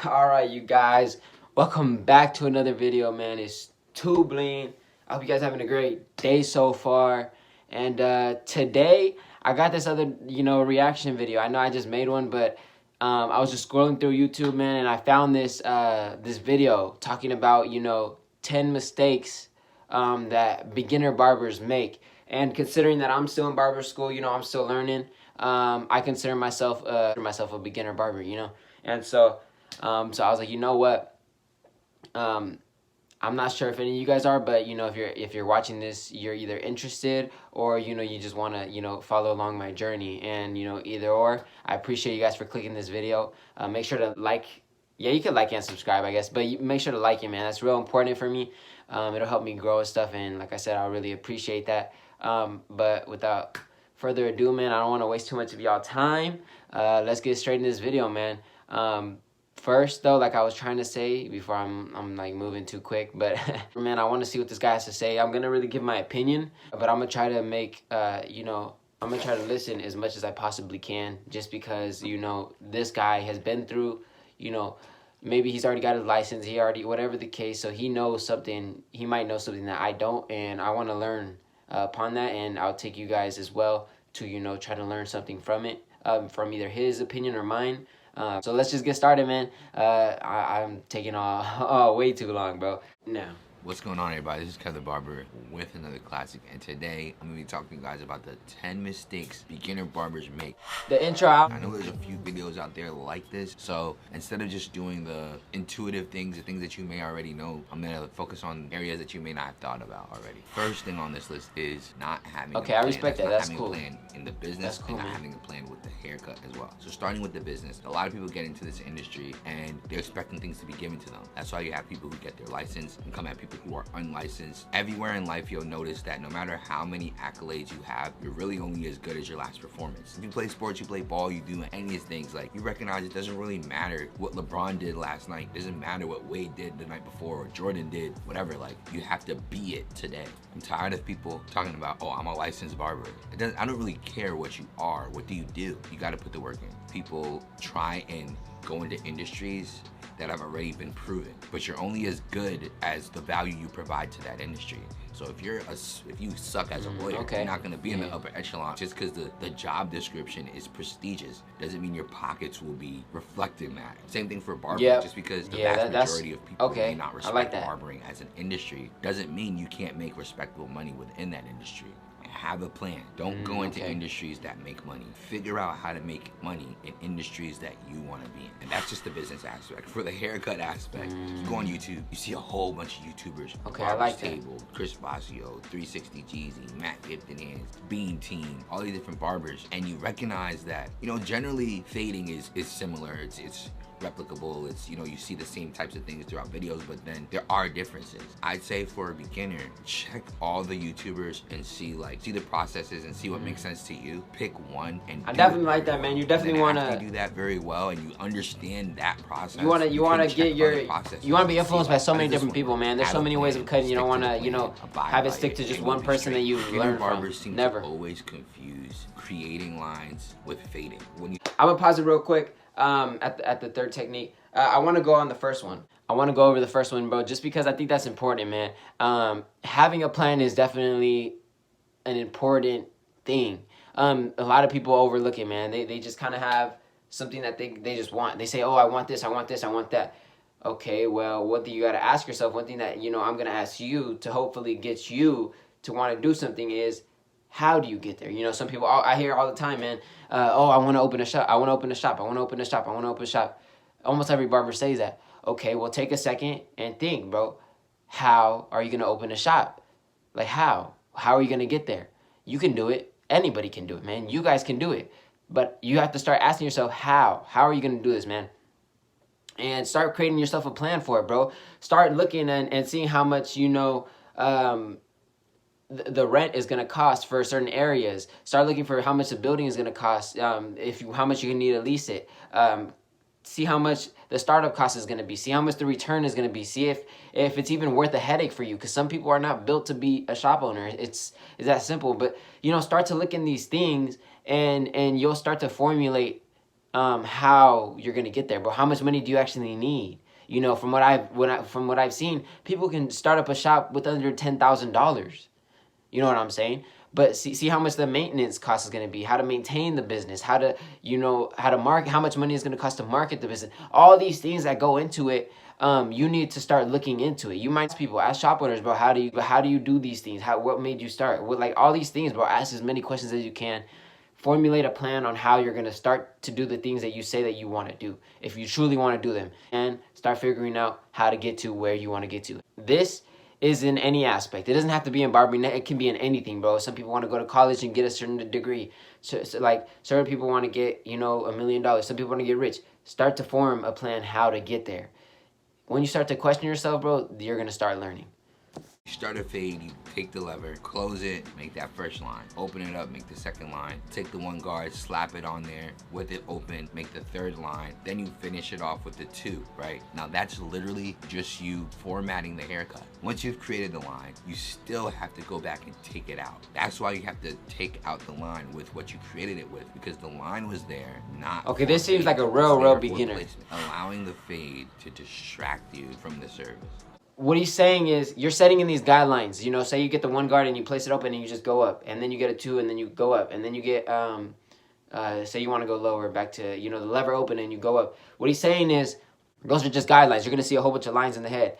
Alright, you guys, welcome back to another video, man. It's Too Bling. I hope you guys having a great day so far. And today I got this other reaction video. I know I just made one, but I was just scrolling through YouTube, man, and I found this this video talking about 10 mistakes that beginner barbers make. And considering that I'm still in barber school, I'm still learning, I consider myself a beginner barber, and so I was like, you know what? I'm not sure if any of you guys are, but if you're watching this, you're either interested or you just want to follow along my journey, and either or. I appreciate you guys for clicking this video. Make sure to like. Yeah, you can like and subscribe, I guess, but make sure to like it, man. That's real important for me. It'll help me grow and stuff, and like I said, I really appreciate that. But without further ado, man, I don't want to waste too much of y'all time. Let's get straight in this video, man. First, though, like I was trying to say before I'm like moving too quick, but man, I want to see what this guy has to say. I'm gonna really give my opinion, but I'm gonna try to make I'm gonna try to listen as much as I possibly can, just because this guy has been through, maybe he's already got his license, whatever the case, so he knows something. He might know something that I don't, and I want to learn upon that, and I'll take you guys as well to try to learn something from it, from either his opinion or mine. So let's just get started, man. I'm taking way too long, bro. No. What's going on, everybody? This is Kevin Barber with another classic, and today I'm going to be talking to you guys about the 10 mistakes beginner barbers make. The intro. I know there's a few videos out there like this, so instead of just doing the intuitive things, the things that you may already know, I'm going to focus on areas that you may not have thought about already. First thing on this list is not having a plan. I respect that. That's cool. Not having a plan in the business, cool, and not man. having a plan with the haircut as well. So starting with the business, a lot of people get into this industry and they're expecting things to be given to them. That's why you have people who get their license and come at people who are unlicensed. Everywhere in life, you'll notice that no matter how many accolades you have, you're really only as good as your last performance. If you play sports, you play ball, you do any of these things, like, you recognize it doesn't really matter what LeBron did last night. It doesn't matter what Wade did the night before or Jordan did, whatever. Like, you have to be it today. I'm tired of people talking about, oh, I'm a licensed barber. I don't really care what you are. What do? You got to put the work in. People try and go into industries that have already been proven, but you're only as good as the value you provide to that industry. So if you suck as a lawyer, you're not going to be in the upper echelon. Just because the job description is prestigious doesn't mean your pockets will be reflecting that. Same thing for barbering. Just because the vast majority of people may not respect barbering as an industry doesn't mean you can't make respectable money within that industry. Have a plan. Don't go into industries that make money. Figure out how to make money in industries that you want to be in. And that's just the business aspect. For the haircut aspect, you go on YouTube, you see a whole bunch of YouTubers. I like that. Table, Chris Basio, 360 Jeezy, Matt Gifton Hands, Bean Team, all these different barbers. And you recognize that, generally fading is similar. It's replicable. It's, you see the same types of things throughout videos, but then there are differences. I'd say for a beginner, check all the YouTubers and see the processes and see what makes sense to you. Pick one and I definitely like that, man. You definitely want to do that very well, and you understand that process. You want to be influenced by so many different people, man. There's so many ways of cutting. You don't want to have it stick to just one person that you learn from. Never. Always confuse creating lines with fading. I'm gonna pause it real quick. At the third technique, I want to go on the first one. I want to go over the first one, bro, just because I think that's important, man. Having a plan is definitely an important thing. A lot of people overlook it, man. They just kind of have something that they just want. They say, oh, I want this, I want this, I want that. Okay, well, one thing you got to ask yourself, one thing that, I'm going to ask you to hopefully get you to want to do something is, how do you get there? Some people, I hear all the time, man, oh, I want to open a shop. I want to open a shop. I want to open a shop. I want to open a shop. Almost every barber says that. Okay, well, take a second and think, bro. How are you going to open a shop? Like, how? How are you going to get there? You can do it. Anybody can do it, man. You guys can do it. But you have to start asking yourself, how? How are you going to do this, man? And start creating yourself a plan for it, bro. Start looking and seeing how much, the rent is going to cost for certain areas. Start looking for how much the building is going to cost, how much you need to lease it. See how much the startup cost is going to be. See how much the return is going to be. See if it's even worth a headache for you, because some people are not built to be a shop owner. It's that simple. But start to look in these things, and you'll start to formulate how you're going to get there. But how much money do you actually need? From what I've seen, people can start up a shop with under $10,000. You know what I'm saying? But see how much the maintenance cost is going to be, how to maintain the business, how to market, how much money is going to cost to market the business. All these things that go into it, you need to start looking into it. You might ask shop owners, bro, how do you do these things? What made you start? Like all these things, bro. Ask as many questions as you can. Formulate a plan on how you're going to start to do the things that you say that you want to do, if you truly want to do them, and start figuring out how to get to where you want to get to. This is in any aspect. It doesn't have to be in barbering. It can be in anything, bro. Some people want to go to college and get a certain degree. So like certain people want to get, $1 million. Some people want to get rich. Start to form a plan how to get there. When you start to question yourself, bro, you're going to start learning. You start a fade, you take the lever, close it, make that first line. Open it up, make the second line. Take the one guard, slap it on there, with it open, make the third line. Then you finish it off with the two, right? Now that's literally just you formatting the haircut. Once you've created the line, you still have to go back and take it out. That's why you have to take out the line with what you created it with, because the line was there, not okay. This seems like a real beginner. Allowing the fade to distract you from the service. What he's saying is, you're setting in these guidelines. Say you get the one guard and you place it open and you just go up, and then you get a two and then you go up, and then you get say you want to go lower, back to the lever open and you go up. What he's saying is, those are just guidelines. You're gonna see a whole bunch of lines in the head.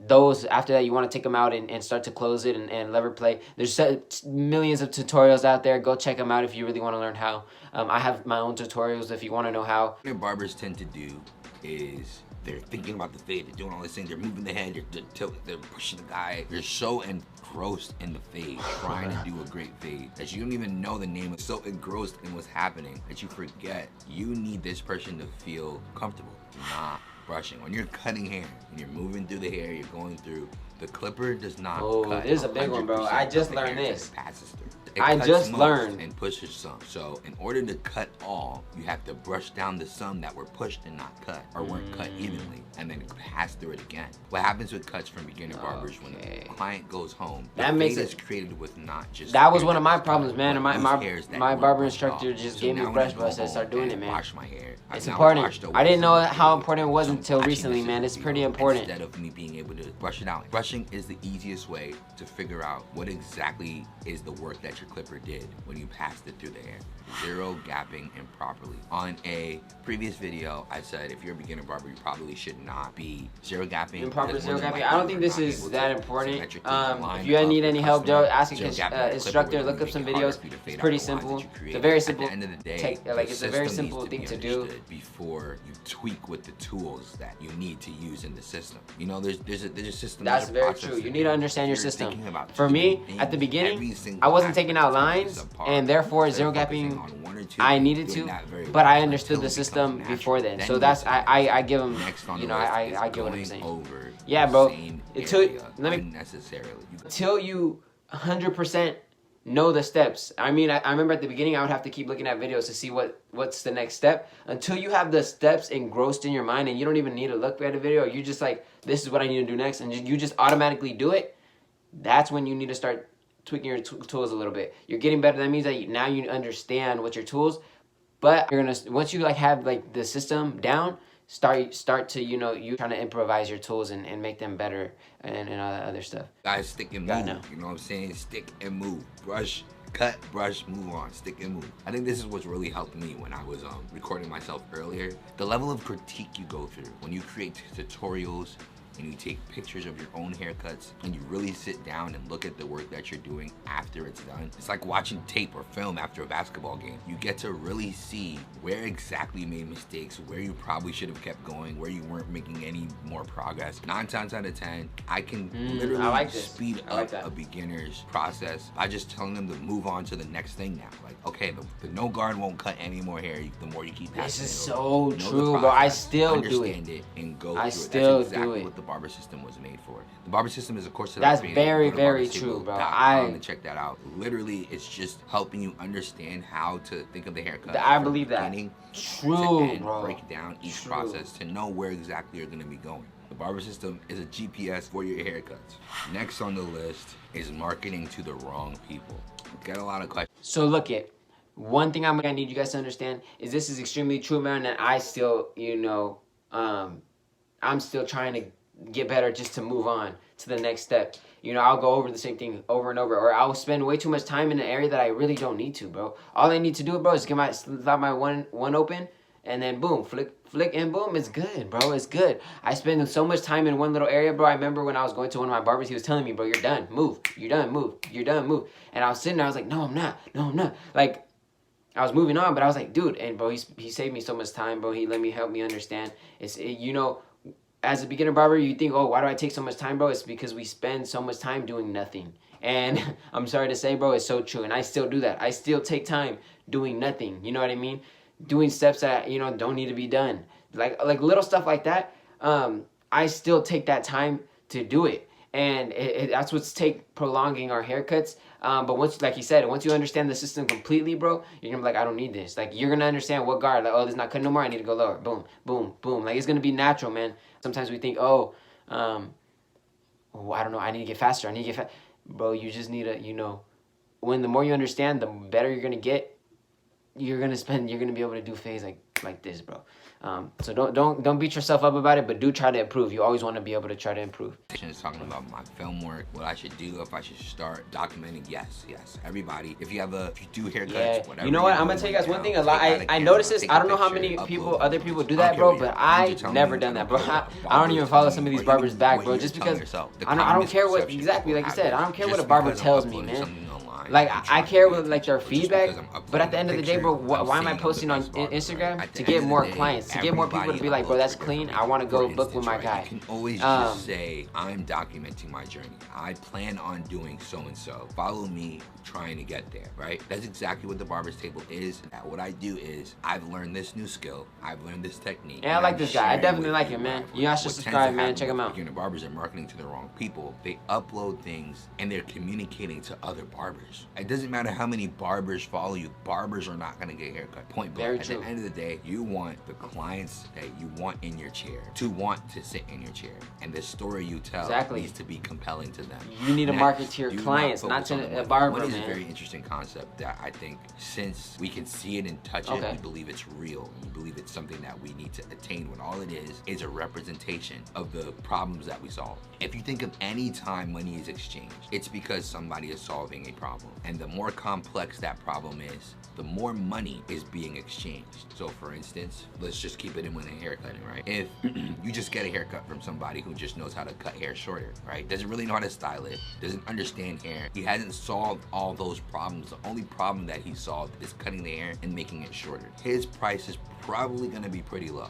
Those after that, you want to take them out and start to close it and lever play. There's millions of tutorials out there. Go check them out if you really want to learn how. I have my own tutorials if you want to know how. What barbers tend to do is they're thinking about the fade, they're doing all these things, they're moving the head, they're pushing the guy. You're so engrossed in the fade, trying to do a great fade, that you don't even know the name. So engrossed in what's happening that you forget you need this person to feel comfortable, not brushing. When you're cutting hair and you're moving through the hair, you're going through, the clipper does not cut. This is a big one, bro. I just learned this. Passes through. I just learned. And pushes some. So in order to cut all, you have to brush down the some that were pushed and not cut, or weren't cut evenly, and then pass through it again. What happens with cuts from beginner barbers when the client goes home? That makes it created with not just. That was one of my problems, man. And my barber instructor just gave me a brush, but I said start doing it, man. Wash my hair. It's important. I didn't know how important it was until recently, man. It's pretty important. Instead of me being able to brush it out, brushing is the easiest way to figure out what exactly is the work that your clipper did when you passed it through the hair. Zero gapping improperly. On a previous video, I said if you're a beginner barber, you probably should not be zero gapping. Improper zero gapping. I don't think this is that important. If you need any help, Joe, ask an instructor. Look up some videos. It's pretty simple. It's a very simple. It's a very simple thing to do. Before you tweak with the tools that you need to use in the system. There's a system. That's very true. You need to understand your system. For me, at the beginning, I wasn't taking out lines, and therefore zero gapping I needed to, but I understood the system before then. So that's I give them, I get what I'm saying. Yeah, bro. Until you 100% know the steps. I mean, I remember at the beginning I would have to keep looking at videos to see what's the next step. Until you have the steps engrossed in your mind and you don't even need to look at a video. You just like, this is what I need to do next, and you just automatically do it. That's when you need to start tweaking your tools a little bit. You're getting better. That means that now you understand what your tools. But you're gonna, once you have the system down, start to you trying to improvise your tools and make them better and all that other stuff. Guys, stick and move. You know what I'm saying? Stick and move. Brush, cut, brush, move on. Stick and move. I think this is what's really helped me when I was recording myself earlier. The level of critique you go through when you create tutorials and you take pictures of your own haircuts and you really sit down and look at the work that you're doing after it's done. It's like watching tape or film after a basketball game. You get to really see where exactly you made mistakes, where you probably should have kept going, where you weren't making any more progress. 9 times out of 10, I can literally speed up a beginner's process by just telling them to move on to the next thing now. Like, okay, the no guard won't cut any more hair the more you keep passing. This is so true, bro. I still do it. Understand it and go through it. I still do it. What the barber system was made for. The barber system is a course that That's I created. very, very true, bro. To check that out. Literally, it's just helping you understand how to think of the haircut. I believe that. True, to end, bro. Break down each process to know where exactly you're gonna be going. The barber system is a GPS for your haircuts. Next on the list is marketing to the wrong people. Get a lot of questions. So look it. One thing I need you guys to understand is this is extremely true, man, and I still, I'm still trying to get better just to move on to the next step. I'll go over the same thing over and over, or I'll spend way too much time in an area that I really don't need to, bro. All I need to do, bro, is get my one open, and then boom, flick, and boom, it's good, bro. It's good. I spend so much time in one little area, bro. I remember when I was going to one of my barbers, he was telling me, bro, you're done, move. You're done, move. You're done, move. And I was sitting there, I was like, no, I'm not. No, I'm not. Like, I was moving on, but I was like, dude, and bro, he saved me so much time, bro. He help me understand. As a beginner barber, you think, oh, why do I take so much time, bro? It's because we spend so much time doing nothing. And I'm sorry to say, bro, it's so true. And I still do that. I still take time doing nothing. You know what I mean? Doing steps that, don't need to be done. Like little stuff like that. I still take that time to do it. And that's what's prolonging our haircuts. But once, like you said, once you understand the system completely, bro, you're gonna be like, I don't need this. Like, you're gonna understand what guard, like, oh, this is not cutting no more, I need to go lower. Boom, boom, boom. Like, it's gonna be natural, man. Sometimes we think, I don't know, I need to get faster, Bro, you just need to, when the more you understand, the better you're gonna get. You're gonna be able to do phase like this, bro. So don't beat yourself up about it, but do try to improve. You always want to be able to try to improve. Is talking about my film work, what I should do, if I should start documenting. Yes. Everybody, if you do haircuts, whatever. You know what? I'm gonna tell you guys one thing. I noticed this. I don't know how many other people do that, bro, but I never done that, bro. I don't even follow some of these barbers back, bro, just because I don't care what exactly, like you said. I don't care what a barber tells me, man. Like, I care with their feedback, but at the end of the day, bro, why am I posting on Instagram? To get more clients, to get more people to be like, bro, that's clean, I want to go book with my guy. You can always just say, I'm documenting my journey. I plan on doing so and so. Follow me trying to get there, right? That's exactly what the barber's table is. What I do is, I've learned this new skill, I've learned this technique. Yeah, I like this guy. I definitely like him, man. You guys should subscribe, man. Check him out. Beginner barbers are marketing to the wrong people. They upload things and they're communicating to other barbers. It doesn't matter how many barbers follow you. Barbers are not gonna get a haircut. Point blank. At the end of the day, you want the clients that you want in your chair to want to sit in your chair, and the story you tell needs to be compelling to them. You need to market to your clients, not to a barber, man. Money is a very interesting concept that I think, since we can see it and touch it, we believe it's real. We believe it's something that we need to attain, when all it is a representation of the problems that we solve. If you think of any time money is exchanged, it's because somebody is solving a problem. And the more complex that problem is, the more money is being exchanged. So for instance, let's just keep it in with a haircutting, right? If you just get a haircut from somebody who just knows how to cut hair shorter, right? Doesn't really know how to style it, doesn't understand hair. He hasn't solved all those problems. The only problem that he solved is cutting the hair and making it shorter. His price is probably gonna be pretty low,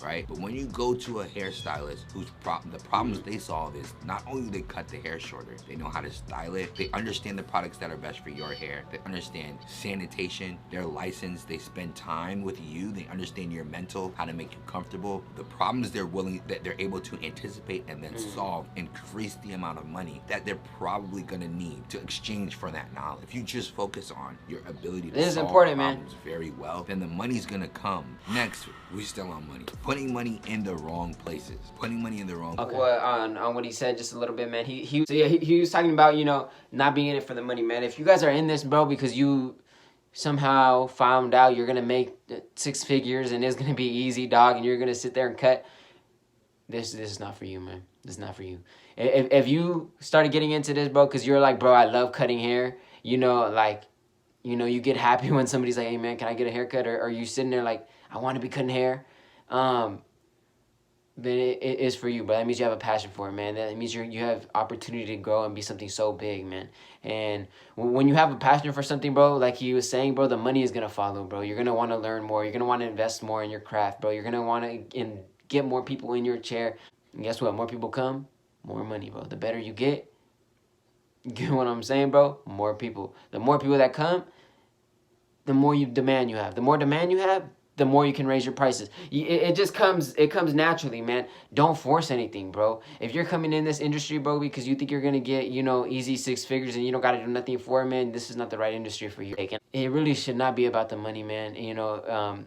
right? But when you go to a hairstylist whose the problems they solve is not only do they cut the hair shorter, they know how to style it, they understand the products that are best for your hair, they understand sanitation, they're licensed, they spend time with you, they understand your mental, how to make you comfortable. The problems they're able to anticipate and then solve increase the amount of money that they're probably gonna need to exchange for that knowledge. If you just focus on your ability to solve problems very well, then the money's gonna come. Next, we still on money. Putting money in the wrong places. Putting money in the wrong places. Well, on what he said just a little bit, man. He was talking about, not being in it for the money, man. If you guys are in this, bro, because you somehow found out you're gonna make 6 figures and it's gonna be easy, dog, and you're gonna sit there and cut, this is not for you, man. This is not for you. If you started getting into this, bro, because you're like, bro, I love cutting hair, you get happy when somebody's like, hey, man, can I get a haircut? Or are you sitting there like, I want to be cutting hair, then it is for you, but that means you have a passion for it, man. That means you have opportunity to grow and be something so big, man. And when you have a passion for something, bro, like he was saying, bro, the money is going to follow, bro. You're going to want to learn more. You're going to want to invest more in your craft, bro. You're going to want to get more people in your chair. And guess what? More people come, more money, bro. The better you get what I'm saying, bro? More people. The more people that come, the more demand you have. The more demand you have, the more you can raise your prices. It just comes naturally, man. Don't force anything, bro. If you're coming in this industry, bro, because you think you're gonna get, you know, easy 6 figures and you don't gotta do nothing for it, man, this is not the right industry for you. It really should not be about the money, man. You know,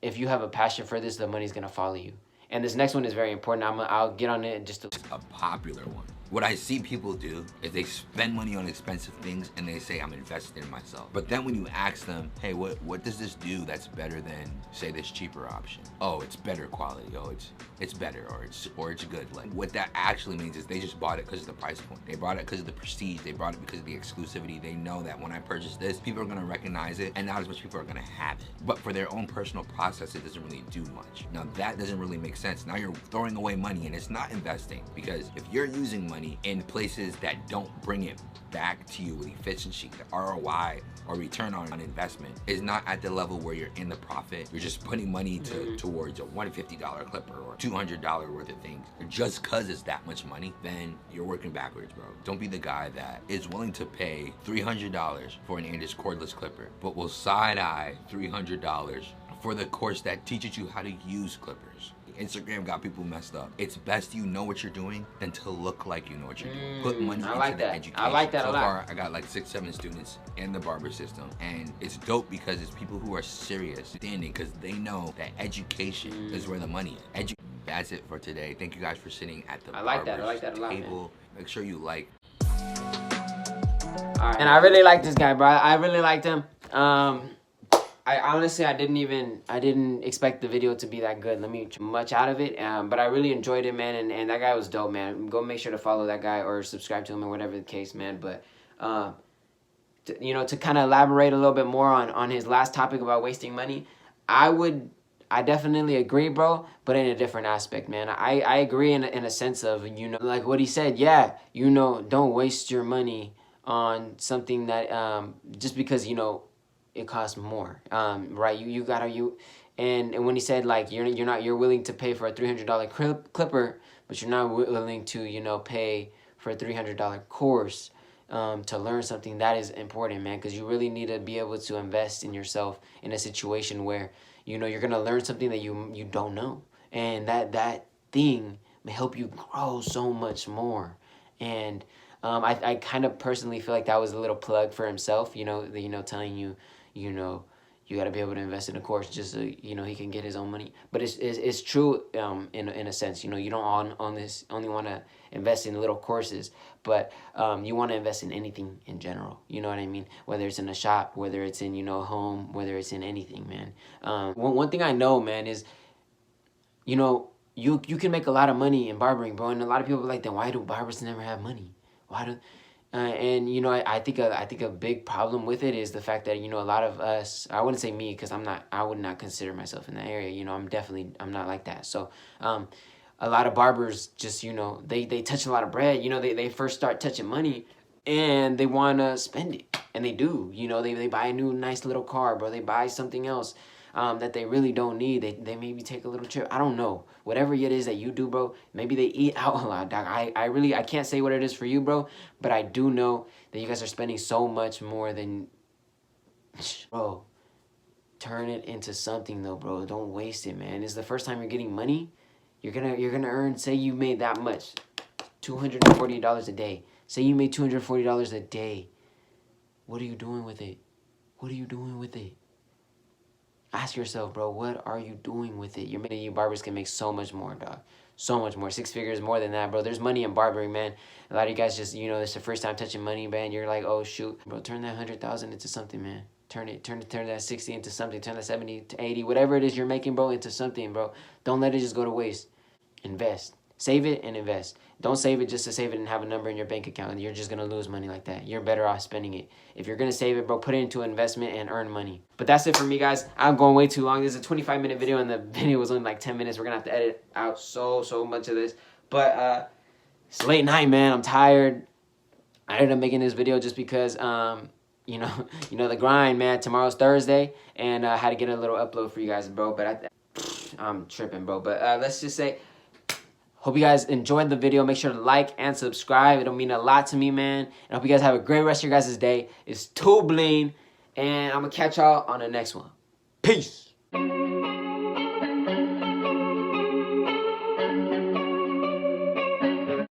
if you have a passion for this, the money's gonna follow you. And this next one is very important. I'll get on it in just a popular one. What I see people do is they spend money on expensive things and they say, I'm invested in myself. But then when you ask them, hey, what does this do that's better than, say, this cheaper option? Oh, it's better quality. Oh, it's better, or it's good. Like, what that actually means is they just bought it because of the price point. They bought it because of the prestige. They bought it because of the exclusivity. They know that when I purchase this, people are gonna recognize it and not as much people are gonna have it. But for their own personal process, it doesn't really do much. Now that doesn't really make sense. Now you're throwing away money and it's not investing, because if you're using money in places that don't bring it back to you with efficiency, the ROI or return on investment is not at the level where you're in the profit. You're just putting money towards a $150 clipper or $200 worth of things. Just cause it's that much money, then you're working backwards, bro. Don't be the guy that is willing to pay $300 for an Andis cordless clipper, but will side-eye $300 for the course that teaches you how to use clippers. Instagram got people messed up. It's best you know what you're doing than to look like you know what you're doing. Put money into the education. I like that a lot. So far, I got like 6-7 students in the barber system, and it's dope because it's people who are serious, standing, because they know that education is where the money is. That's it for today. Thank you guys for sitting at the barber's table. Make sure you like. All right. And I really like this guy, bro. I really liked him. I honestly, I didn't expect the video to be that good. Let me much out of it, but I really enjoyed it, man. And that guy was dope, man. Go make sure to follow that guy or subscribe to him or whatever the case, man. But you know, to kind of elaborate a little bit more on his last topic about wasting money, I definitely agree, bro, but in a different aspect, man. I agree in a sense of, you know, like what he said. Yeah, you know, don't waste your money on something that just because, you know, it costs more, right? And when he said, like, you're willing to pay for a $300 clipper, but you're not willing to, you know, pay for a $300 course to learn something. That is important, man, because you really need to be able to invest in yourself in a situation where, you know, you're gonna learn something that you don't know, and that thing may help you grow so much more. And I kind of personally feel like that was a little plug for himself, you know, telling you, you know, you got to be able to invest in a course just so, you know, he can get his own money. But it's true in a sense. You know, you don't only want to invest in little courses, but you want to invest in anything in general. You know what I mean? Whether it's in a shop, whether it's in, you know, home, whether it's in anything, man. One thing I know, man, is, you know, you can make a lot of money in barbering, bro. And a lot of people are like, then why do barbers never have money? Why do... and you know, I think a big problem with it is the fact that, you know, a lot of us, I wouldn't say me, because I would not consider myself in that area. You know, I'm not like that. So a lot of barbers just, you know, they touch a lot of bread. You know, they first start touching money and they want to spend it, and they do. You know, they buy a new nice little car, bro. They buy something else that they really don't need. They maybe take a little trip. I don't know. Whatever it is that you do, bro, maybe they eat out a lot, dog. I can't say what it is for you, bro, but I do know that you guys are spending so much more than... Bro, turn it into something, though, bro. Don't waste it, man. This is the first time you're getting money. You're gonna earn, say you made that much, $240 a day. Say you made $240 a day. What are you doing with it? What are you doing with it? Ask yourself, bro, what are you doing with it? You barbers can make so much more, dog. So much more. 6 figures more than that, bro. There's money in barbering, man. A lot of you guys just, you know, it's the first time touching money, man. You're like, oh, shoot. Bro, turn that 100,000 into something, man. Turn that 60 into something. Turn that 70 to 80. Whatever it is you're making, bro, into something, bro. Don't let it just go to waste. Invest. Save it and invest. Don't save it just to save it and have a number in your bank account. You're just going to lose money like that. You're better off spending it. If you're going to save it, bro, put it into investment and earn money. But that's it for me, guys. I'm going way too long. This is a 25-minute video, and the video was only like 10 minutes. We're going to have to edit out so much of this. But it's late night, man. I'm tired. I ended up making this video just because, you know the grind, man. Tomorrow's Thursday, and I had to get a little upload for you guys, bro. But I'm tripping, bro. But let's just say... Hope you guys enjoyed the video. Make sure to like and subscribe. It'll mean a lot to me, man. And I hope you guys have a great rest of your guys' day. It's too bling. And I'm going to catch y'all on the next one. Peace. you.